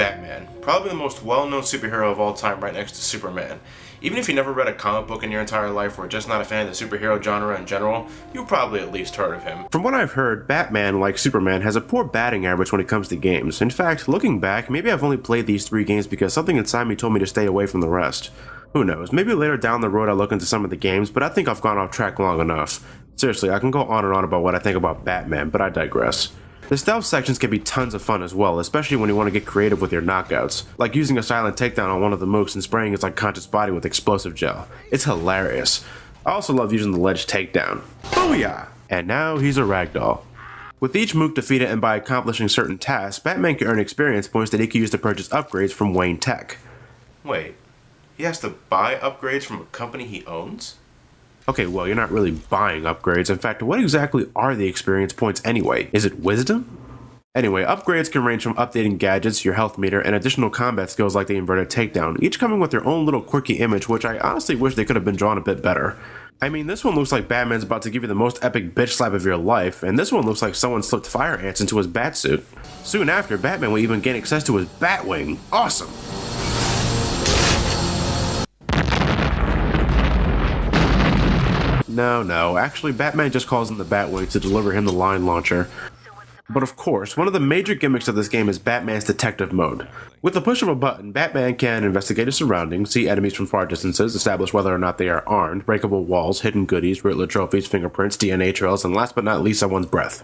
Batman, probably the most well-known superhero of all time right next to Superman. Even if you never read a comic book in your entire life or just not a fan of the superhero genre in general, you've probably at least heard of him. From what I've heard, Batman, like Superman, has a poor batting average when it comes to games. In fact, looking back, maybe I've only played these 3 games because something inside me told me to stay away from the rest. Who knows, maybe later down the road I'll look into some of the games, but I think I've gone off track long enough. Seriously, I can go on and on about what I think about Batman, but I digress. The stealth sections can be tons of fun as well, especially when you want to get creative with your knockouts, like using a silent takedown on one of the mooks and spraying its unconscious body with explosive gel. It's hilarious. I also love using the ledge takedown. Booyah! And now he's a ragdoll. With each mook defeated and by accomplishing certain tasks, Batman can earn experience points that he can use to purchase upgrades from Wayne Tech. Wait, he has to buy upgrades from a company he owns? Okay, well, you're not really buying upgrades. In fact, what exactly are the experience points anyway? Is it wisdom? Anyway, upgrades can range from updating gadgets, your health meter, and additional combat skills like the inverted takedown, each coming with their own little quirky image, which I honestly wish they could have been drawn a bit better. I mean, this one looks like Batman's about to give you the most epic bitch slap of your life, and this one looks like someone slipped fire ants into his batsuit. Soon after, Batman will even gain access to his Batwing. Awesome! No, actually Batman just calls in the Batwing to deliver him the line launcher. But of course, one of the major gimmicks of this game is Batman's detective mode. With the push of a button, Batman can investigate his surroundings, see enemies from far distances, establish whether or not they are armed, breakable walls, hidden goodies, Riddler trophies, fingerprints, DNA trails, and last but not least, someone's breath.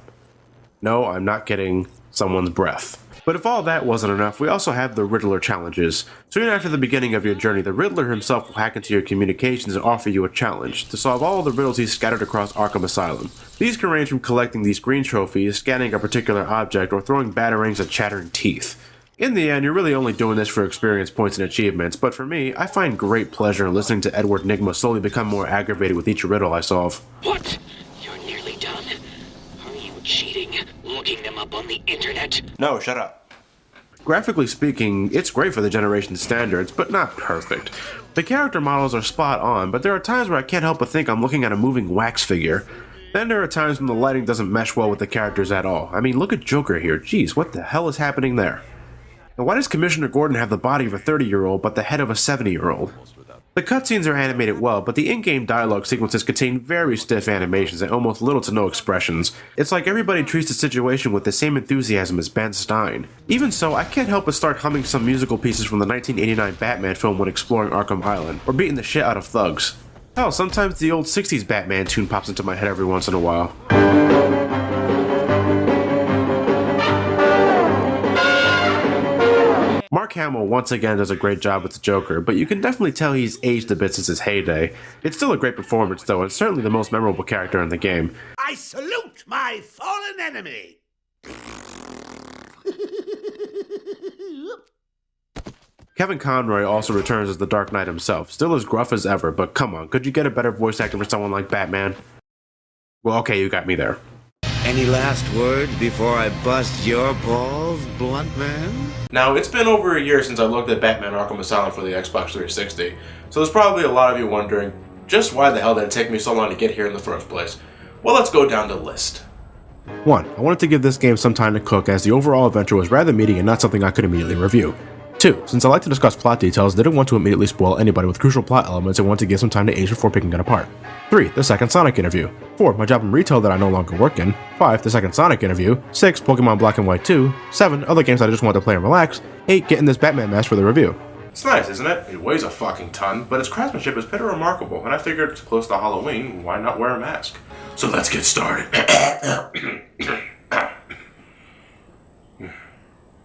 No, I'm not kidding, someone's breath. But if all that wasn't enough, we also have the Riddler challenges. Soon after the beginning of your journey, the Riddler himself will hack into your communications and offer you a challenge to solve all of the riddles he's scattered across Arkham Asylum. These can range from collecting these green trophies, scanning a particular object, or throwing batarangs at chattering teeth. In the end, you're really only doing this for experience points and achievements, but for me, I find great pleasure in listening to Edward Nygma slowly become more aggravated with each riddle I solve. What? You're nearly done? Are you cheating? Looking them up on the internet? No, shut up. Graphically speaking, it's great for the generation's standards, but not perfect. The character models are spot on, but there are times where I can't help but think I'm looking at a moving wax figure. Then there are times when the lighting doesn't mesh well with the characters at all. I mean, look at Joker here. Jeez, what the hell is happening there? And why does Commissioner Gordon have the body of a 30-year-old but the head of a 70-year-old? The cutscenes are animated well, but the in-game dialogue sequences contain very stiff animations and almost little to no expressions. It's like everybody treats the situation with the same enthusiasm as Ben Stein. Even so, I can't help but start humming some musical pieces from the 1989 Batman film when exploring Arkham Island, or beating the shit out of thugs. Hell, sometimes the old 60s Batman tune pops into my head every once in a while. Mark Hamill once again does a great job with the Joker, but you can definitely tell he's aged a bit since his heyday. It's still a great performance though, and certainly the most memorable character in the game. I salute my fallen enemy! Kevin Conroy also returns as the Dark Knight himself, still as gruff as ever, but come on, could you get a better voice actor for someone like Batman? Well, okay, you got me there. Any last words before I bust your balls, blunt man? Now, it's been over a year since I looked at Batman Arkham Asylum for the Xbox 360, so there's probably a lot of you wondering, just why the hell did it take me so long to get here in the first place? Well, let's go down the list. 1. I wanted to give this game some time to cook, as the overall adventure was rather meaty and not something I could immediately review. 2. Since I like to discuss plot details, didn't want to immediately spoil anybody with crucial plot elements and wanted to give some time to age before picking it apart. 3. The second Sonic interview. 4. My job in retail that I no longer work in. 5. The second Sonic interview. 6. Pokemon Black and White 2. 7. Other games I just want to play and relax. 8. Getting this Batman mask for the review. It's nice, isn't it? It weighs a fucking ton, but its craftsmanship is pretty remarkable, and I figured it's close to Halloween, why not wear a mask? So let's get started.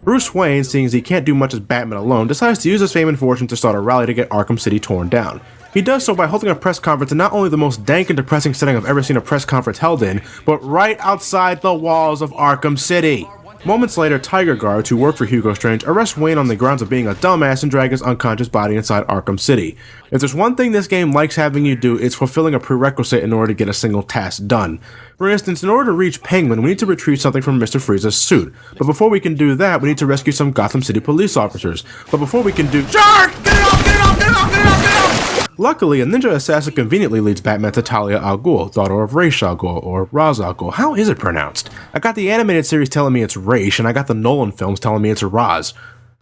Bruce Wayne, seeing as he can't do much as Batman alone, decides to use his fame and fortune to start a rally to get Arkham City torn down. He does so by holding a press conference in not only the most dank and depressing setting I've ever seen a press conference held in, but right outside the walls of Arkham City. Moments later, Tiger guards who work for Hugo Strange arrest Wayne on the grounds of being a dumbass and drag his unconscious body inside Arkham City. If there's one thing this game likes having you do, it's fulfilling a prerequisite in order to get a single task done. For instance, in order to reach Penguin, we need to retrieve something from Mr. Freeze's suit. But before we can do that, we need to rescue some Gotham City police officers. But before we can do— Shark! Get it off! Get it off! Get it off! Get it off! Get it off! Luckily, a ninja assassin conveniently leads Batman to Talia al Ghul, daughter of Ra's al Ghul, or Ra's al Ghul. How is it pronounced? I got the animated series telling me it's Ra's, and I got the Nolan films telling me it's Raz.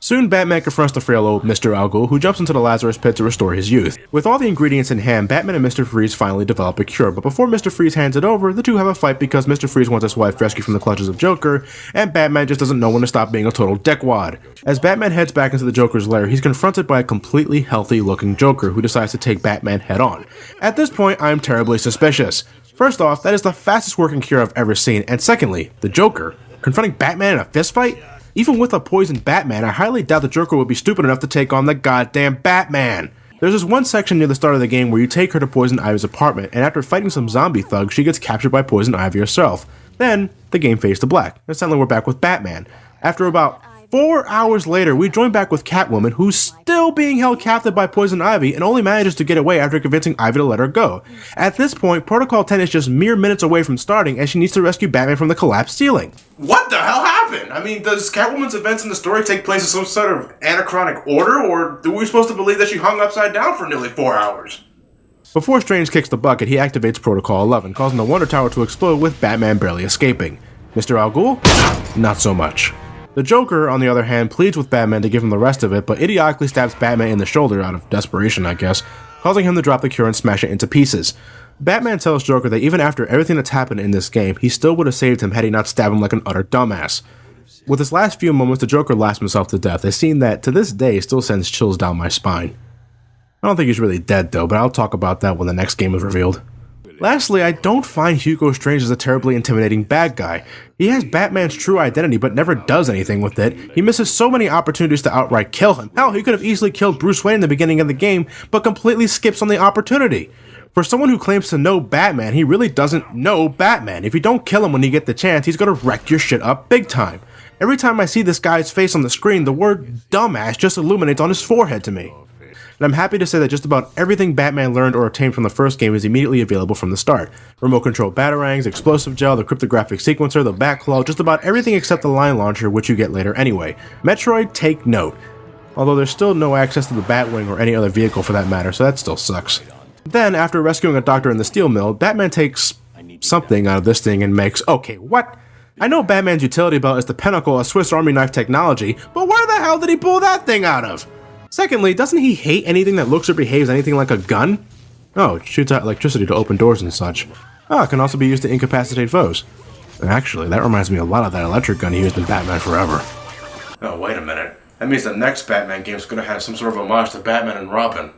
Soon, Batman confronts the frail old Mr. Al Ghul, who jumps into the Lazarus pit to restore his youth. With all the ingredients in hand, Batman and Mr. Freeze finally develop a cure, but before Mr. Freeze hands it over, the two have a fight because Mr. Freeze wants his wife rescued from the clutches of Joker, and Batman just doesn't know when to stop being a total dickwad. As Batman heads back into the Joker's lair, he's confronted by a completely healthy-looking Joker who decides to take Batman head-on. At this point, I'm terribly suspicious. First off, that is the fastest working cure I've ever seen, and secondly, the Joker confronting Batman in a fistfight? Even with a poisoned Batman, I highly doubt the Joker would be stupid enough to take on the goddamn Batman. There's this one section near the start of the game where you take her to Poison Ivy's apartment, and after fighting some zombie thugs, she gets captured by Poison Ivy herself. Then, the game fades to black, and suddenly we're back with Batman. After about 4 hours later, we join back with Catwoman, who's still being held captive by Poison Ivy and only manages to get away after convincing Ivy to let her go. At this point, Protocol 10 is just mere minutes away from starting, and she needs to rescue Batman from the collapsed ceiling. What the hell happened? I mean, does Catwoman's events in the story take place in some sort of anachronic order, or are we supposed to believe that she hung upside down for nearly 4 hours? Before Strange kicks the bucket, he activates Protocol 11, causing the Wonder Tower to explode with Batman barely escaping. Mr. Al Ghul? Not so much. The Joker, on the other hand, pleads with Batman to give him the rest of it, but idiotically stabs Batman in the shoulder out of desperation, I guess, causing him to drop the cure and smash it into pieces. Batman tells Joker that even after everything that's happened in this game, he still would have saved him had he not stabbed him like an utter dumbass. With his last few moments, the Joker laughs himself to death, a scene that, to this day, still sends chills down my spine. I don't think he's really dead though, but I'll talk about that when the next game is revealed. Lastly, I don't find Hugo Strange as a terribly intimidating bad guy. He has Batman's true identity but never does anything with it. He misses so many opportunities to outright kill him. Hell, he could have easily killed Bruce Wayne in the beginning of the game, but completely skips on the opportunity. For someone who claims to know Batman, he really doesn't know Batman. If you don't kill him when you get the chance, he's gonna wreck your shit up big time. Every time I see this guy's face on the screen, the word dumbass just illuminates on his forehead to me. And I'm happy to say that just about everything Batman learned or obtained from the first game is immediately available from the start. Remote control batarangs, explosive gel, the cryptographic sequencer, the Batclaw, just about everything except the line launcher, which you get later anyway. Metroid, take note. Although there's still no access to the Batwing or any other vehicle for that matter, so that still sucks. Then, after rescuing a doctor in the steel mill, Batman takes something out of this thing and makes, okay, what? I know Batman's utility belt is the pinnacle of Swiss Army knife technology, but where the hell did he pull that thing out of? Secondly, doesn't he hate anything that looks or behaves anything like a gun? Oh, it shoots out electricity to open doors and such. Oh, it can also be used to incapacitate foes. Actually, that reminds me a lot of that electric gun he used in Batman Forever. Oh, wait a minute. That means the next Batman game is going to have some sort of homage to Batman and Robin.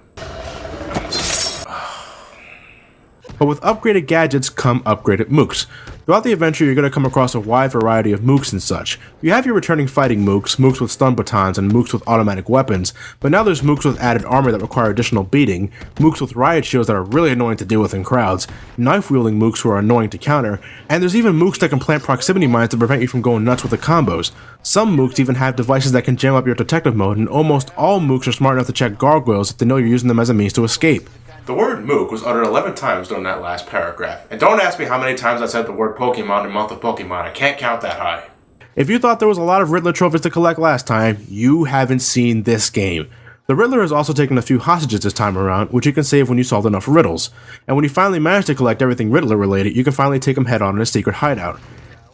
But with upgraded gadgets come upgraded mooks. Throughout the adventure, you're going to come across a wide variety of mooks and such. You have your returning fighting mooks, mooks with stun batons, and mooks with automatic weapons, but now there's mooks with added armor that require additional beating, mooks with riot shields that are really annoying to deal with in crowds, knife-wielding mooks who are annoying to counter, and there's even mooks that can plant proximity mines to prevent you from going nuts with the combos. Some mooks even have devices that can jam up your detective mode, and almost all mooks are smart enough to check gargoyles if they know you're using them as a means to escape. The word mook was uttered 11 times during that last paragraph, and don't ask me how many times I said the word Pokemon in Month of Pokemon, I can't count that high. If you thought there was a lot of Riddler trophies to collect last time, you haven't seen this game. The Riddler has also taken a few hostages this time around, which you can save when you solve enough riddles, and when you finally manage to collect everything Riddler related, you can finally take him head on in a secret hideout.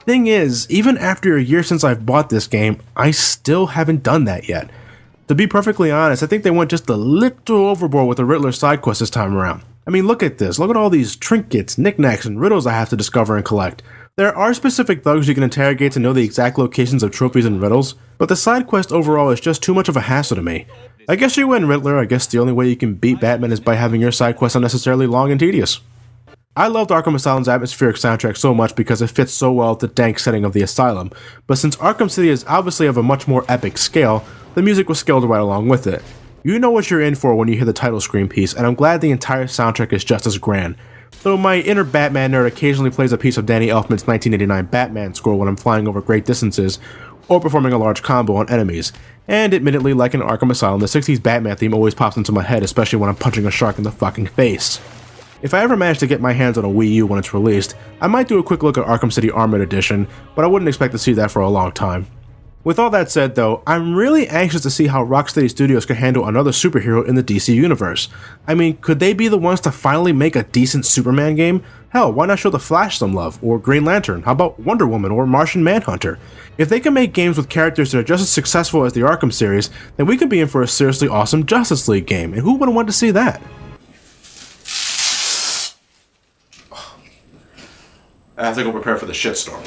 Thing is, even after a year since I've bought this game, I still haven't done that yet. To be perfectly honest, I think they went just a little overboard with the Riddler side quest this time around. I mean, look at this. Look at all these trinkets, knickknacks, and riddles I have to discover and collect. There are specific thugs you can interrogate to know the exact locations of trophies and riddles, but the side quest overall is just too much of a hassle to me. I guess you win, Riddler. I guess the only way you can beat Batman is by having your side quests unnecessarily long and tedious. I loved Arkham Asylum's atmospheric soundtrack so much because it fits so well with the dank setting of the asylum, but since Arkham City is obviously of a much more epic scale, the music was scaled right along with it. You know what you're in for when you hear the title screen piece, and I'm glad the entire soundtrack is just as grand. Though my inner Batman nerd occasionally plays a piece of Danny Elfman's 1989 Batman score when I'm flying over great distances, or performing a large combo on enemies. And admittedly, like in Arkham Asylum, the 60s Batman theme always pops into my head, especially when I'm punching a shark in the fucking face. If I ever manage to get my hands on a Wii U when it's released, I might do a quick look at Arkham City Armored Edition, but I wouldn't expect to see that for a long time. With all that said though, I'm really anxious to see how Rocksteady Studios can handle another superhero in the DC universe. I mean, could they be the ones to finally make a decent Superman game? Hell, why not show the Flash some love, or Green Lantern? How about Wonder Woman or Martian Manhunter? If they can make games with characters that are just as successful as the Arkham series, then we could be in for a seriously awesome Justice League game, and who wouldn't want to see that? I have to go prepare for the shitstorm.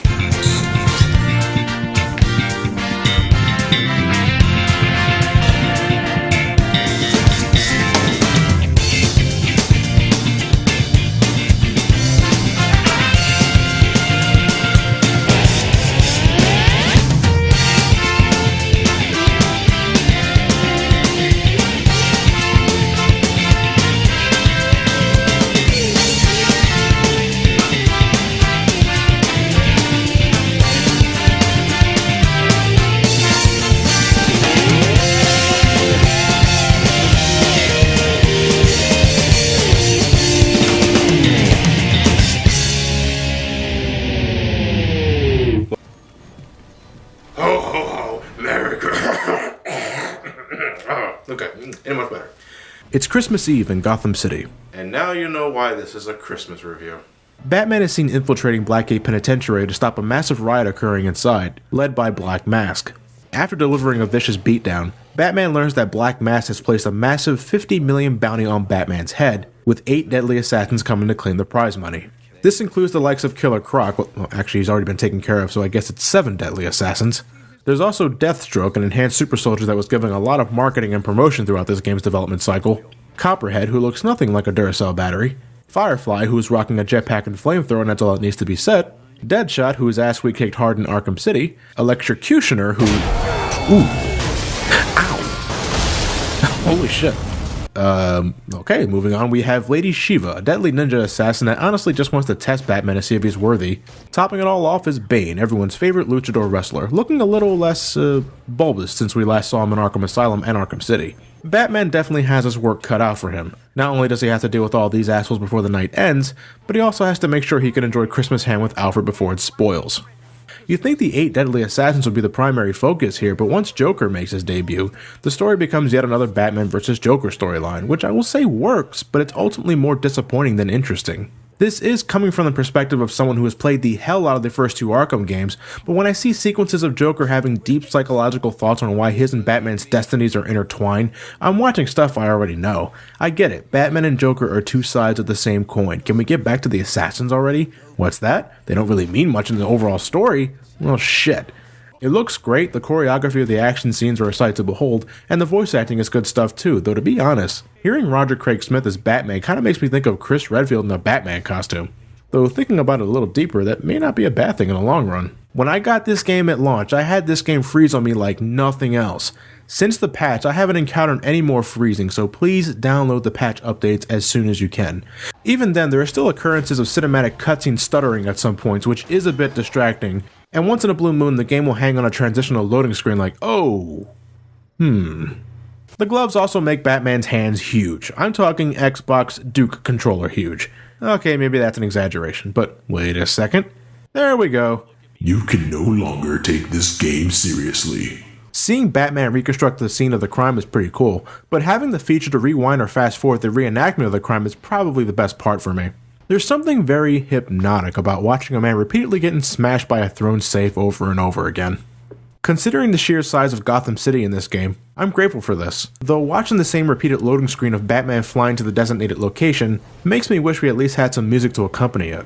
Okay, ain't much better. It's Christmas Eve in Gotham City. And now you know why this is a Christmas review. Batman is seen infiltrating Blackgate Penitentiary to stop a massive riot occurring inside, led by Black Mask. After delivering a vicious beatdown, Batman learns that Black Mask has placed a massive $50 million bounty on Batman's head, with 8 deadly assassins coming to claim the prize money. This includes the likes of Killer Croc, well actually he's already been taken care of, so I guess it's 7 deadly assassins. There's also Deathstroke, an enhanced super soldier that was given a lot of marketing and promotion throughout this game's development cycle. Copperhead, who looks nothing like a Duracell battery. Firefly, who is rocking a jetpack and flamethrower, and that's all that needs to be said. Deadshot, whose ass we kicked hard in Arkham City. Electrocutioner, who... Ooh. Ow. Holy shit. Okay, moving on, we have Lady Shiva, a deadly ninja assassin that honestly just wants to test Batman to see if he's worthy. Topping it all off is Bane, everyone's favorite luchador wrestler, looking a little less, bulbous since we last saw him in Arkham Asylum and Arkham City. Batman definitely has his work cut out for him. Not only does he have to deal with all these assholes before the night ends, but he also has to make sure he can enjoy Christmas ham with Alfred before it spoils. You'd think the 8 deadly assassins would be the primary focus here, but once Joker makes his debut, the story becomes yet another Batman vs. Joker storyline, which I will say works, but it's ultimately more disappointing than interesting. This is coming from the perspective of someone who has played the hell out of the first 2 Arkham games, but when I see sequences of Joker having deep psychological thoughts on why his and Batman's destinies are intertwined, I'm watching stuff I already know. I get it, Batman and Joker are 2 sides of the same coin. Can we get back to the assassins already? What's that? They don't really mean much in the overall story? Well, shit. It looks great, the choreography of the action scenes are a sight to behold, and the voice acting is good stuff too, though to be honest, hearing Roger Craig Smith as Batman kinda makes me think of Chris Redfield in a Batman costume. Though thinking about it a little deeper, that may not be a bad thing in the long run. When I got this game at launch, I had this game freeze on me like nothing else. Since the patch, I haven't encountered any more freezing, so please download the patch updates as soon as you can. Even then, there are still occurrences of cinematic cutscene stuttering at some points, which is a bit distracting, and once in a blue moon, the game will hang on a transitional loading screen like, oh, The gloves also make Batman's hands huge. I'm talking Xbox Duke controller huge. Okay, maybe that's an exaggeration, but wait a second. There we go. You can no longer take this game seriously. Seeing Batman reconstruct the scene of the crime is pretty cool, but having the feature to rewind or fast forward the reenactment of the crime is probably the best part for me. There's something very hypnotic about watching a man repeatedly getting smashed by a thrown safe over and over again. Considering the sheer size of Gotham City in this game, I'm grateful for this, though watching the same repeated loading screen of Batman flying to the designated location makes me wish we at least had some music to accompany it.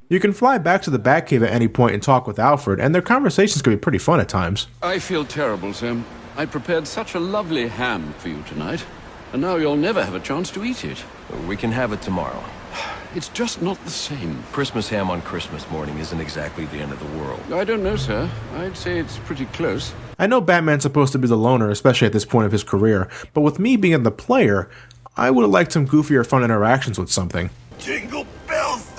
You can fly back to the Batcave at any point and talk with Alfred, and their conversations can be pretty fun at times. I feel terrible, Sam. I prepared such a lovely ham for you tonight, and now you'll never have a chance to eat it. We can have it tomorrow. It's just not the same. Christmas ham on Christmas morning isn't exactly the end of the world. I don't know, sir. I'd say it's pretty close. I know Batman's supposed to be the loner, especially at this point of his career, but with me being the player, I would have liked some goofier fun interactions with something. Jingle bells!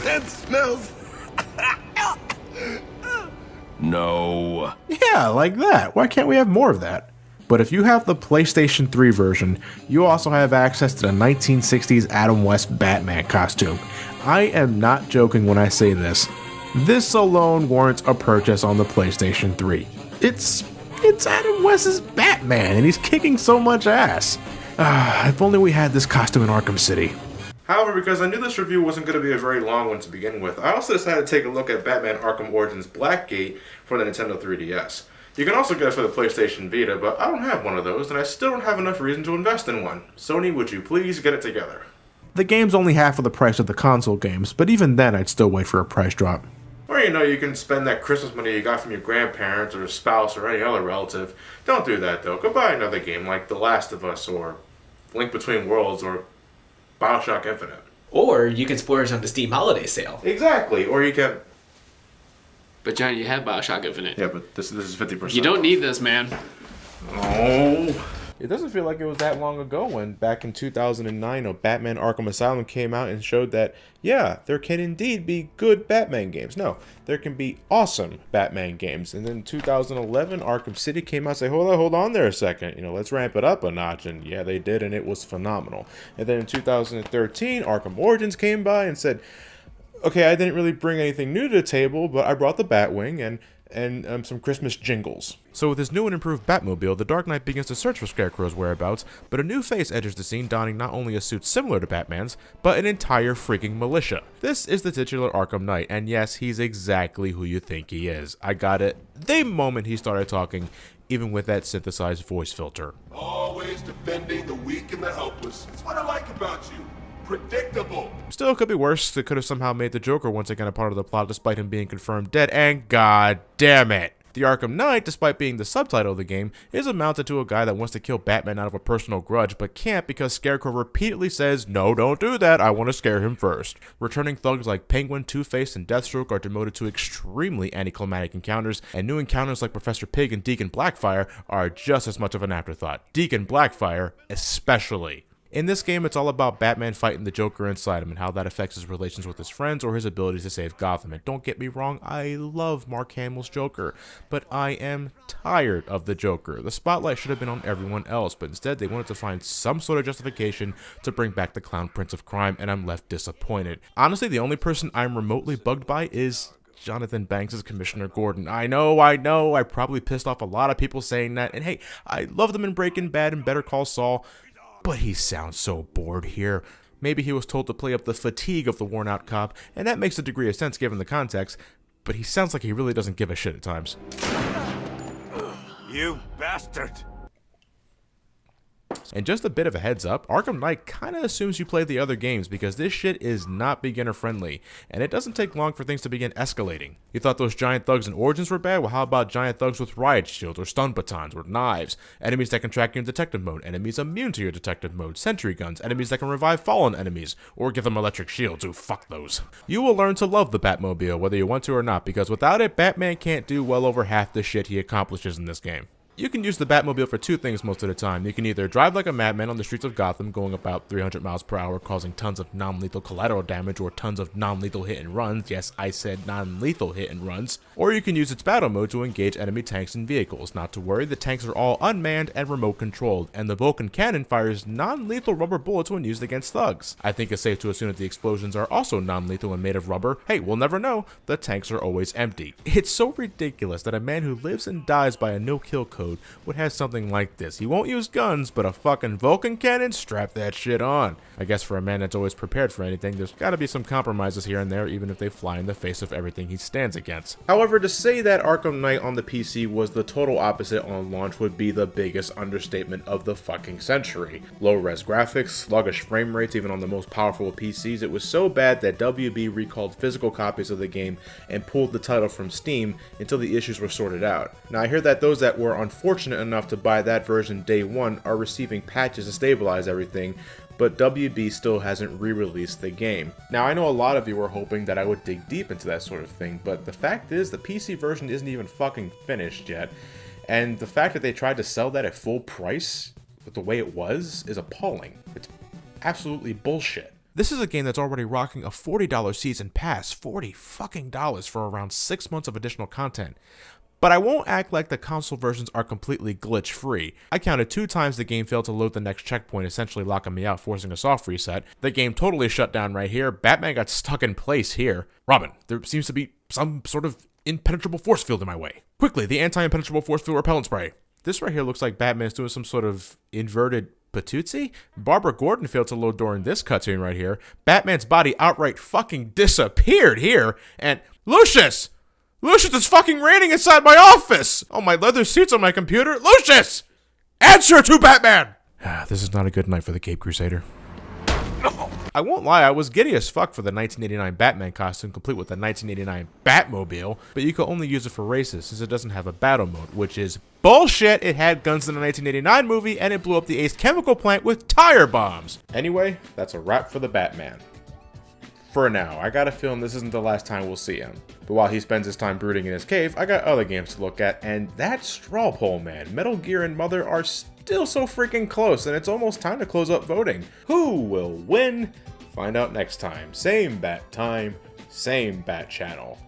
That smells. No. Yeah, like that. Why can't we have more of that? But if you have the PlayStation 3 version, you also have access to the 1960s Adam West Batman costume. I am not joking when I say this. This alone warrants a purchase on the PlayStation 3. It's Adam West's Batman, and he's kicking so much ass. If only we had this costume in Arkham City. However, because I knew this review wasn't going to be a very long one to begin with, I also decided to take a look at Batman Arkham Origins Blackgate for the Nintendo 3DS. You can also get it for the PlayStation Vita, but I don't have one of those, and I still don't have enough reason to invest in one. Sony, would you please get it together? The game's only half of the price of the console games, but even then I'd still wait for a price drop. Or, you can spend that Christmas money you got from your grandparents or spouse or any other relative. Don't do that, though. Go buy another game like The Last of Us or Link Between Worlds or BioShock Infinite. Or you can splurge on the Steam Holiday Sale. Exactly. Or you can... But Johnny, you have BioShock Infinite. Yeah, but this is 50%. You don't need this, man. Oh... It doesn't feel like it was that long ago when, back in 2009, Batman Arkham Asylum came out and showed that, yeah, there can indeed be good Batman games. No, there can be awesome Batman games. And then in 2011, Arkham City came out and said, hold on there a second. Let's ramp it up a notch. And yeah, they did, and it was phenomenal. And then in 2013, Arkham Origins came by and said, okay, I didn't really bring anything new to the table, but I brought the Batwing and some Christmas jingles. So with his new and improved Batmobile, the Dark Knight begins to search for Scarecrow's whereabouts, but a new face enters the scene donning not only a suit similar to Batman's, but an entire freaking militia. This is the titular Arkham Knight, and yes, he's exactly who you think he is. I got it the moment he started talking, even with that synthesized voice filter. Always defending the weak and the helpless. That's what I like about you. Predictable. Still, it could be worse. They could have somehow made the Joker once again a part of the plot despite him being confirmed dead, and god damn it. The Arkham Knight, despite being the subtitle of the game, is amounted to a guy that wants to kill Batman out of a personal grudge, but can't because Scarecrow repeatedly says, no, don't do that, I want to scare him first. Returning thugs like Penguin, Two-Face, and Deathstroke are demoted to extremely anticlimactic encounters, and new encounters like Professor Pig and Deacon Blackfire are just as much of an afterthought. Deacon Blackfire, especially. In this game, it's all about Batman fighting the Joker inside him and how that affects his relations with his friends or his abilities to save Gotham. And don't get me wrong, I love Mark Hamill's Joker, but I am tired of the Joker. The spotlight should have been on everyone else, but instead they wanted to find some sort of justification to bring back the Clown Prince of Crime, and I'm left disappointed. Honestly, the only person I'm remotely bugged by is Jonathan Banks as Commissioner Gordon. I know, I probably pissed off a lot of people saying that, and hey, I love them in Breaking Bad and Better Call Saul, but he sounds so bored here. Maybe he was told to play up the fatigue of the worn-out cop, and that makes a degree of sense given the context, but he sounds like he really doesn't give a shit at times. You bastard! And just a bit of a heads up, Arkham Knight kinda assumes you play the other games because this shit is not beginner friendly, and it doesn't take long for things to begin escalating. You thought those giant thugs in Origins were bad? Well, how about giant thugs with riot shields or stun batons or knives? Enemies that can track you in detective mode, enemies immune to your detective mode, sentry guns, enemies that can revive fallen enemies, or give them electric shields. Ooh, fuck those. You will learn to love the Batmobile whether you want to or not, because without it, Batman can't do well over half the shit he accomplishes in this game. You can use the Batmobile for two things most of the time. You can either drive like a madman on the streets of Gotham, going about 300 miles per hour, causing tons of non-lethal collateral damage or tons of non-lethal hit and runs. Yes, I said non-lethal hit and runs. Or you can use its battle mode to engage enemy tanks and vehicles. Not to worry, the tanks are all unmanned and remote controlled, and the Vulcan cannon fires non-lethal rubber bullets when used against thugs. I think it's safe to assume that the explosions are also non-lethal and made of rubber. Hey, we'll never know. The tanks are always empty. It's so ridiculous that a man who lives and dies by a no-kill code would have something like this. He won't use guns, but a fucking Vulcan cannon? Strap that shit on. I guess for a man that's always prepared for anything, there's gotta be some compromises here and there, even if they fly in the face of everything he stands against. However, to say that Arkham Knight on the PC was the total opposite on launch would be the biggest understatement of the fucking century. Low-res graphics, sluggish frame rates even on the most powerful of PCs. It was so bad that WB recalled physical copies of the game and pulled the title from Steam until the issues were sorted out. Now I hear that those that were unfortunate enough to buy that version day one are receiving patches to stabilize everything, but WB still hasn't re-released the game. Now I know a lot of you were hoping that I would dig deep into that sort of thing, but the fact is the PC version isn't even fucking finished yet, and the fact that they tried to sell that at full price with the way it was is appalling. It's absolutely bullshit. This is a game that's already rocking a $40 season pass, $40 fucking dollars for around 6 months of additional content. But I won't act like the console versions are completely glitch-free. I counted 2 times the game failed to load the next checkpoint, essentially locking me out, forcing a soft reset. The game totally shut down right here. Batman got stuck in place here. Robin, there seems to be some sort of impenetrable force field in my way. Quickly, the anti-impenetrable force field repellent spray. This right here looks like Batman's doing some sort of inverted patootie. Barbara Gordon failed to load during this cutscene right here. Batman's body outright fucking disappeared here. And Lucius! Lucius, it's fucking raining inside my office! Oh, my leather seats on my computer. Lucius! Answer to Batman! This is not a good night for the Cape Crusader. I won't lie, I was giddy as fuck for the 1989 Batman costume, complete with the 1989 Batmobile, but you can only use it for races since it doesn't have a battle mode, which is bullshit. It had guns in the 1989 movie, and it blew up the Ace chemical plant with tire bombs. Anyway, that's a wrap for the Batman. For now, I got a feeling this isn't the last time we'll see him. But while he spends his time brooding in his cave, I got other games to look at, and that straw poll, man. Metal Gear and Mother are still so freaking close, and it's almost time to close up voting. Who will win? Find out next time. Same bat time, same bat channel.